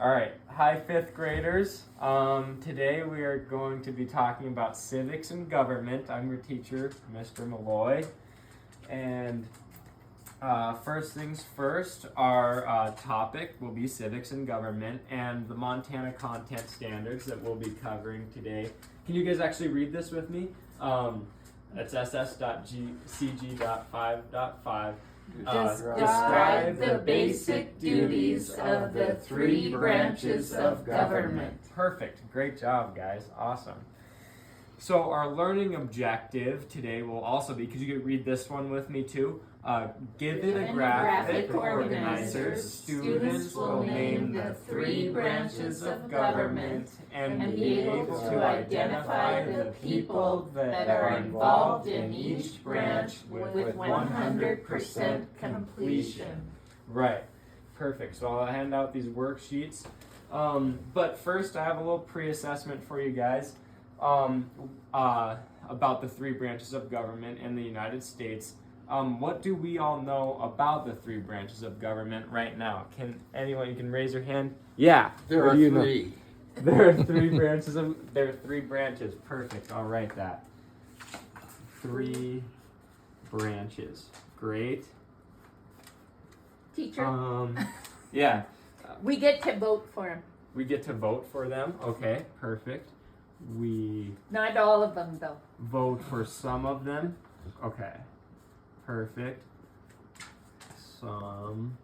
All right, hi fifth graders. Today we are going to be talking about civics and government. I'm your teacher, Mr. Malloy. And first things first, our topic will be civics and government and the Montana content standards that we'll be covering today. Can you guys actually read this with me? That's ss.cg.5.5. Describe the basic duties of the three branches of government. Perfect. Great job, guys. Awesome. So our learning objective today will also be, could you read this one with me too? Given a graphic organizer, students will name the three branches of government and be able to identify the people that are involved in each branch with 100% completion. Right. Perfect. So I'll hand out these worksheets. But first I have a little pre-assessment for you guys about the three branches of government in the United States. What do we all know about the three branches of government right now? Can anyone, you can raise your hand? Yeah. There are three. There are three branches. Perfect. I'll write that. Three branches. Great. Teacher, Yeah. we get to vote for them. We get to vote for them. Okay. Perfect. We Not all of them, though. vote for some of them. Okay. Perfect. Some.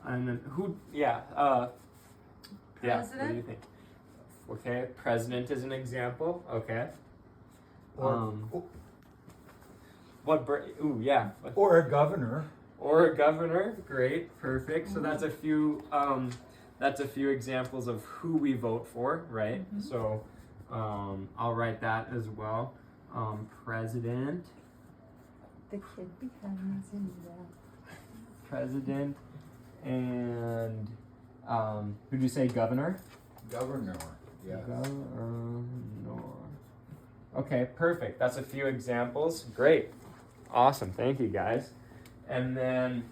And then who? Yeah. Yeah. What do you think? Okay. President is an example. Okay. What? Ooh, yeah. Or a governor. Or a governor. Great. Perfect. So that's a few. That's a few examples of who we vote for, right? So, I'll write that as well. President. The kid behind President, and who'd you say, governor? Governor, yeah. Governor. Okay, perfect. That's a few examples. Great. Awesome. Thank you, guys. And then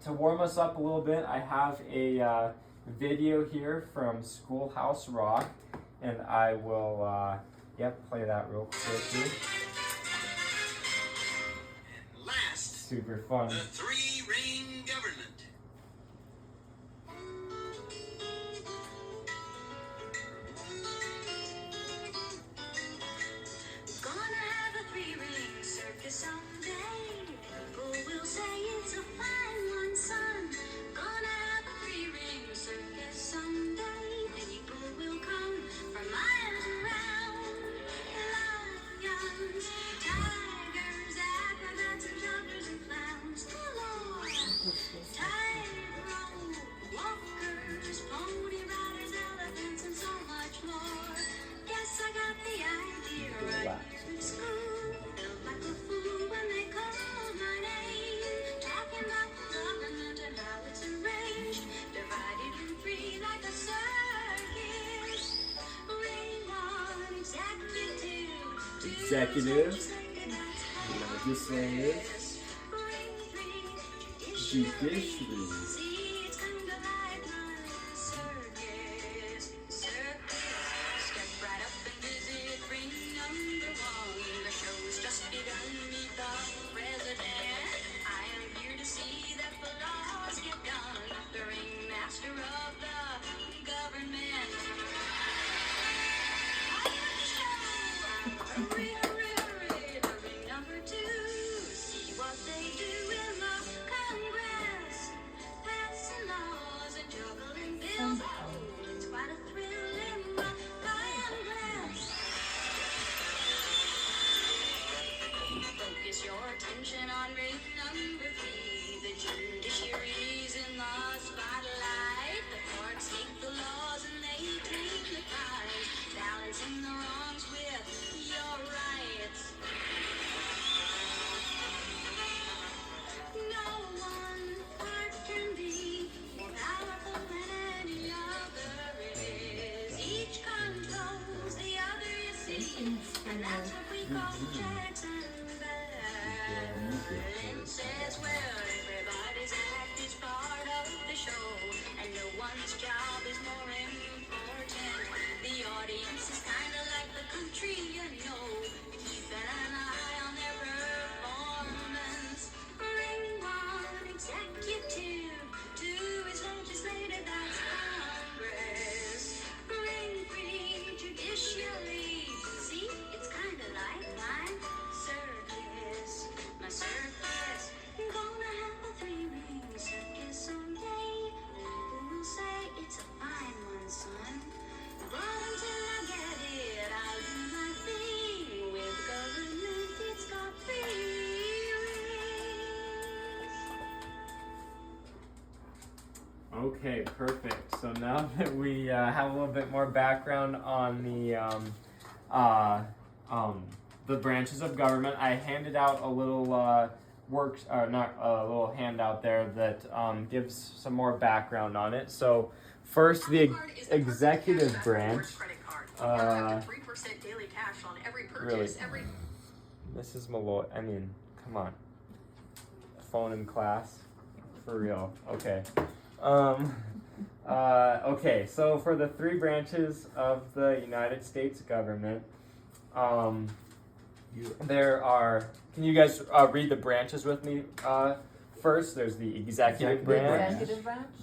to warm us up a little bit, I have a video here from Schoolhouse Rock, and I will, play that real quickly. Super fun. The three-ring government. Gonna have a three-ring circus someday. People will say it's a fine one, son. Gonna have a three-ring circus someday. People will come from miles around. Lions, tigers, acrobats, and jumpers and clowns. Tightrope walkers, pony riders, elephants, and so much more. Guess I got the idea right from school. Felt like a fool when they called my name. Talking about the government and how it's arranged. Divided in three like a circus. Ring one, Executive. Legislative. Judiciary. It's kinda like my circus. Step right up and visit ring number one. The show's just begun. Meet the president. I am here to see that the laws get done. The ringmaster of the government. Hurry, hurry, hurry. The ring number two. See what they do in the Congress. Passing laws and juggling bills. Oh, it's quite a thrill in the Congress. Focus your attention on ring number three. The judiciary's in the spotlight. The courts take the laws and they take the cards. Balancing the wrongs with your rights. No one part can be more powerful than any other is. Each controls the other, you see, and that's what we call checks and balances. Well, everybody's act is part of the show, and no one's which job is more important? The audience is kinda like the country, you know. Keeping an eye on their performance. Ring one, executive. Two is legislative, that's Congress. Ring three, judicially. See, it's kinda like my circus. My circus. Gonna have a three-ring circus someday. People will say it's a fine one, son. But until I get it, I'll do my thing. With government, it's got three rings. Okay, perfect. So now that we have a little bit more background on the branches of government, I handed out a little not a little handout there that gives some more background on it. So first, the executive branch. 3% daily cash on every purchase. Really? Mrs. Malloy, I mean, come on. Phone in class? For real. Okay. Okay, so for the three branches of the United States government, there are, can you guys read the branches with me first? There's the executive branch,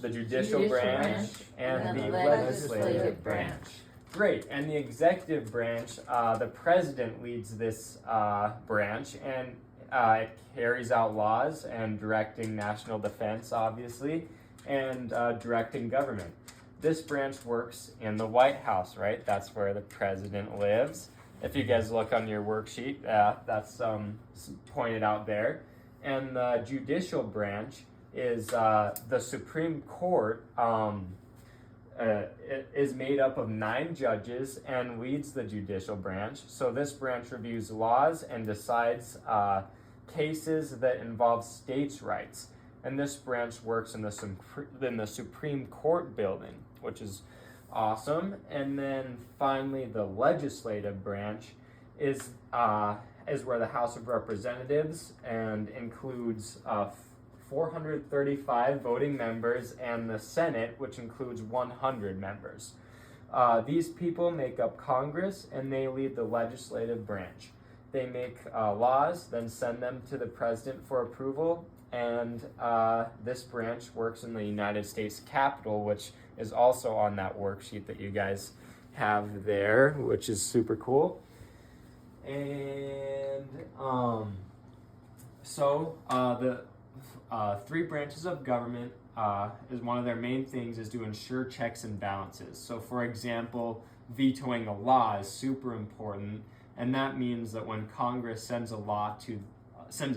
the judicial branch, and the legislative branch. Great, and the executive branch, the president leads this branch, and it carries out laws and directing national defense, obviously, and directing government. This branch works in the White House, right? That's where the president lives. If you guys look on your worksheet, that's pointed out there. And the judicial branch is the Supreme Court. It is made up of 9 judges and leads the judicial branch. So this branch reviews laws and decides cases that involve states' rights. And this branch works in the Supreme Court building, which is awesome. And then finally, the legislative branch is where the House of Representatives and includes 435 voting members, and the Senate, which includes 100 members. These people make up Congress, and they lead the legislative branch. They make laws, then send them to the president for approval, and this branch works in the United States Capitol, which is also on that worksheet that you guys have there, which is super cool. And so the three branches of government is one of their main things is to ensure checks and balances. So for example, vetoing a law is super important, and that means that when Congress sends a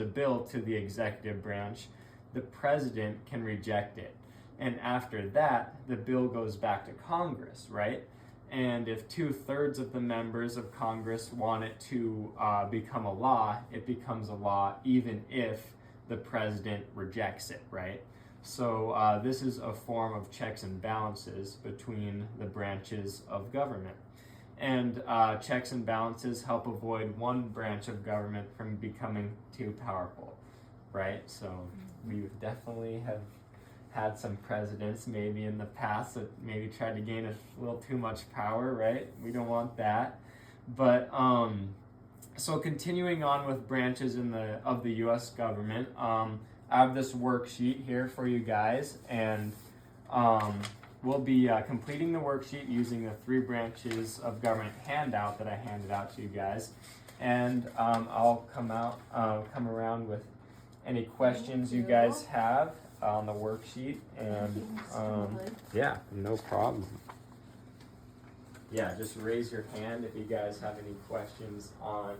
bill to the executive branch, the president can reject it. And after that, the bill goes back to Congress, right? And if 2/3 of the members of Congress want it to become a law, it becomes a law even if the president rejects it, right? So this is a form of checks and balances between the branches of government. And checks and balances help avoid one branch of government from becoming too powerful, right? So we definitely have had some presidents maybe in the past that maybe tried to gain a little too much power, right? We don't want that. But so continuing on with branches of the U.S. government, I have this worksheet here for you guys, and we'll be completing the worksheet using the three branches of government handout that I handed out to you guys, and I'll come around with any questions you guys have on the worksheet, and yeah, no problem. Yeah, just raise your hand if you guys have any questions on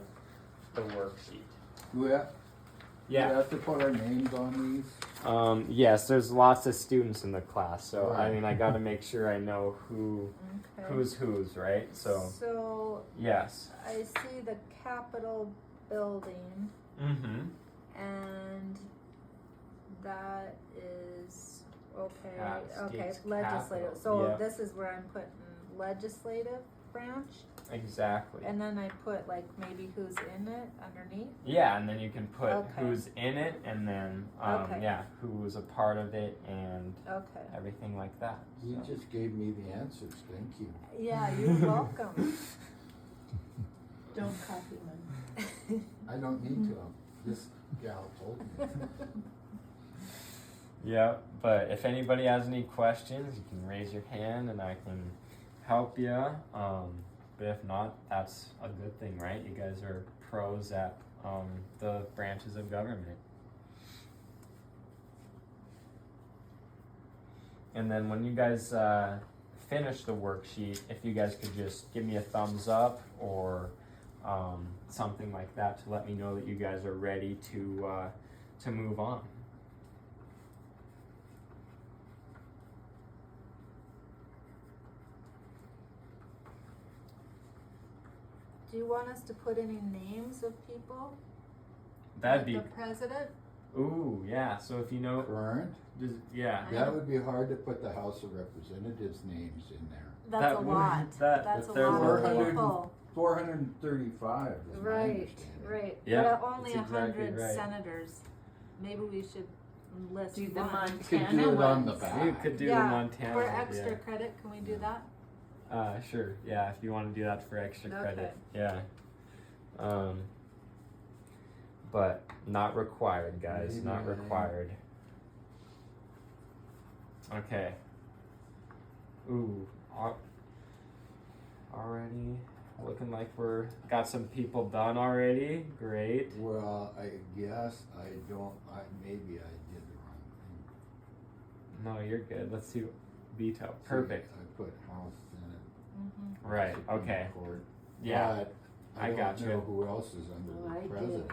the worksheet. We have to put our names on these. Yes, there's lots of students in the class, so I mean, I got to make sure I know who's whose, right? So yes. I see the Capitol building, and that is okay. States Legislative. Capitol, So yeah. this is where I'm putting legislative. branch, Exactly. and then I put like maybe who's in it underneath. Yeah, and then you can put Okay. who's in it, and then Okay. yeah, who was a part of it, and Okay. everything like that. You So. just gave me the answers, thank you. Yeah, you're welcome. Don't copy mine. I don't need to, this gal told me. Yeah, but if anybody has any questions, you can raise your hand and I can help you. But if not, that's a good thing, right? You guys are pros at the branches of government. And then when you guys finish the worksheet, if you guys could just give me a thumbs up or something like that to let me know that you guys are ready to move on. Do you want us to put any names of people? That'd Like be the president? ooh, yeah. So if you know, Current, yeah, that would be hard to put the House of Representatives' names in there. That's That a would- lot. that- That's a there's lot a of lot. people. 435 is my Right, understanding. right. Yeah, But only that's exactly 100 right. senators. Maybe we should list Do the one. You could Montana do it on the ones. back. you could do Yeah, the Montana. For extra credit, can we do that? Sure. Yeah, if you want to do that for extra credit. Yeah. But not required, guys. Not Maybe I- required. Okay. Ooh. Already looking like we're got some people done already. Great. Well, I guess maybe I did the wrong thing. No, you're good. Let's see. Veto. Perfect. I put House, Senate, Mm-hmm. Right. Supreme Okay. Court. Yeah. But I don't got know you. who else is under Oh, I the did. president.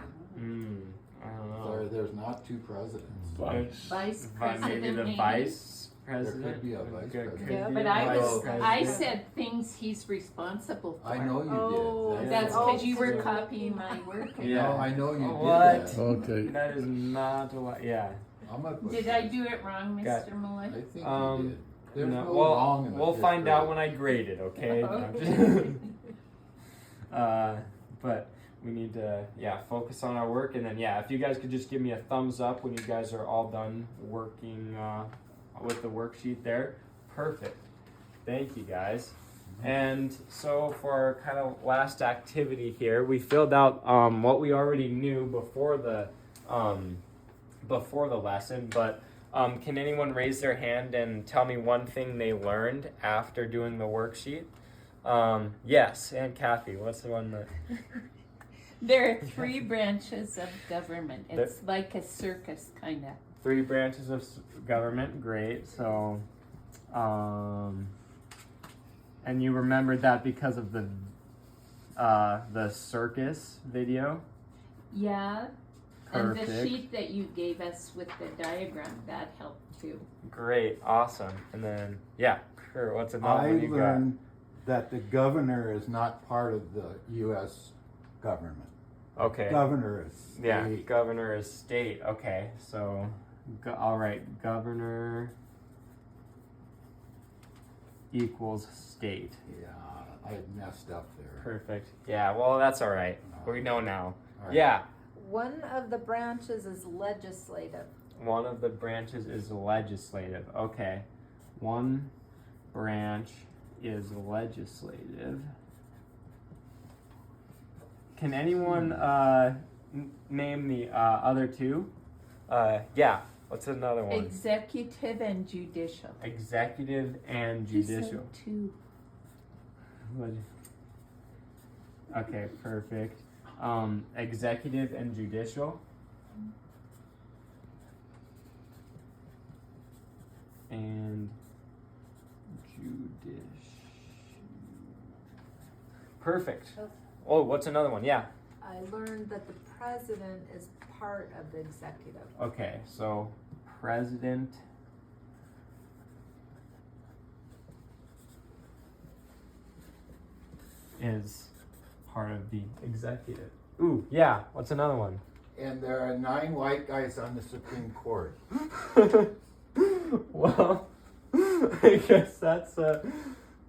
I don't know. Sorry, there's not two presidents. Vice Maybe president the maybe? vice president. There could be a vice president. Yeah, be But a I vice was, president. I said things he's responsible for. I know you Oh, did. That's Yeah. because you were Oh. copying my work. Yeah. No, I know you did What? that. Okay. That is not a lot. Yeah. I'm gonna put Did that. I do it wrong, Got- Mr. Malloy? I think Um, you did. There's no well, wrong in the we'll fifth find out grade. when I grade it. Okay. No, I'm just- but we need to focus on our work, and then if you guys could just give me a thumbs up when you guys are all done working with the worksheet there. Perfect. Thank you guys. And so for our kind of last activity here, we filled out what we already knew before the lesson, but can anyone raise their hand and tell me one thing they learned after doing the worksheet? Yes, and Kathy, what's the one that? There are 3 branches of government. It's like a circus, kind of. 3 branches of government, great. So, and you remembered that because of the circus video? Yeah. And the Perfect. sheet that you gave us with the diagram, that helped too. Great, awesome. And then, sure, what's another I one you got? learned that the governor is not part of the U.S. government. Okay. Governor is state. Yeah, governor is state. Okay, so, all right, governor equals state. Yeah, I messed up there. Perfect. Yeah, well, that's all right. We know now. All right. Yeah, One of the branches is legislative. one of the branches is legislative. Okay, one branch is legislative. Can anyone name the other 2? What's another one? Executive and judicial. Executive and You said judicial. 2. Okay, perfect. Executive and judicial. And judicial. Perfect. Oh, what's another one? Yeah. I learned that the president is part of the executive. Okay, so president is part of the executive. Ooh, yeah. What's another one? And there are 9 white guys on the Supreme Court. Well, I guess that's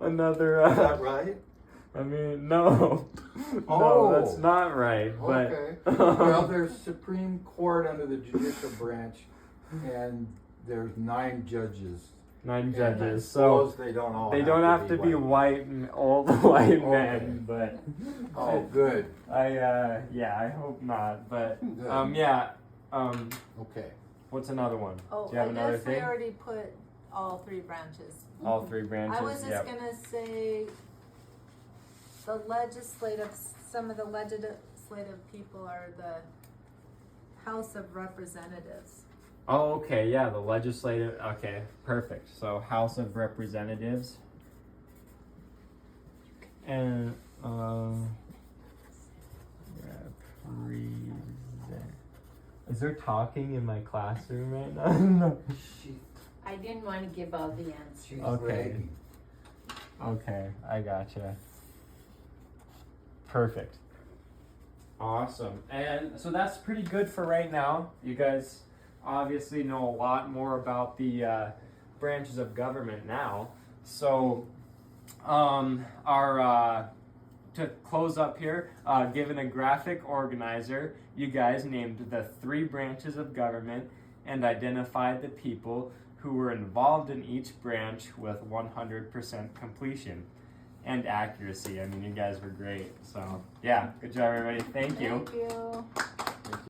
another. Is that right? I mean, no. Oh. No, that's not right. But Okay. Well, there's Supreme Court under the judicial branch, and there's 9 judges. 9 And judges. I So suppose they don't all they don't have to be white and old white Okay. men, but Oh, good. I hope not. But Good. Okay. what's another one? Oh, Do you have I another guess we thing? already put all 3 branches. All 3 branches. I was just Yep. gonna say some of the legislative people are the House of Representatives. Oh, okay, yeah, the legislative. Okay, perfect. So, House of Representatives. And, is there talking in my classroom right now? No. I didn't want to give all the answers. She's Okay. bragging. Okay, I gotcha. Perfect. Awesome. And so that's pretty good for right now. You guys obviously know a lot more about the branches of government now. So, to close up here, given a graphic organizer, you guys named the 3 branches of government and identified the people who were involved in each branch with 100% completion and accuracy. I mean, you guys were great. So, yeah, good job, everybody. Thank you. Thank you.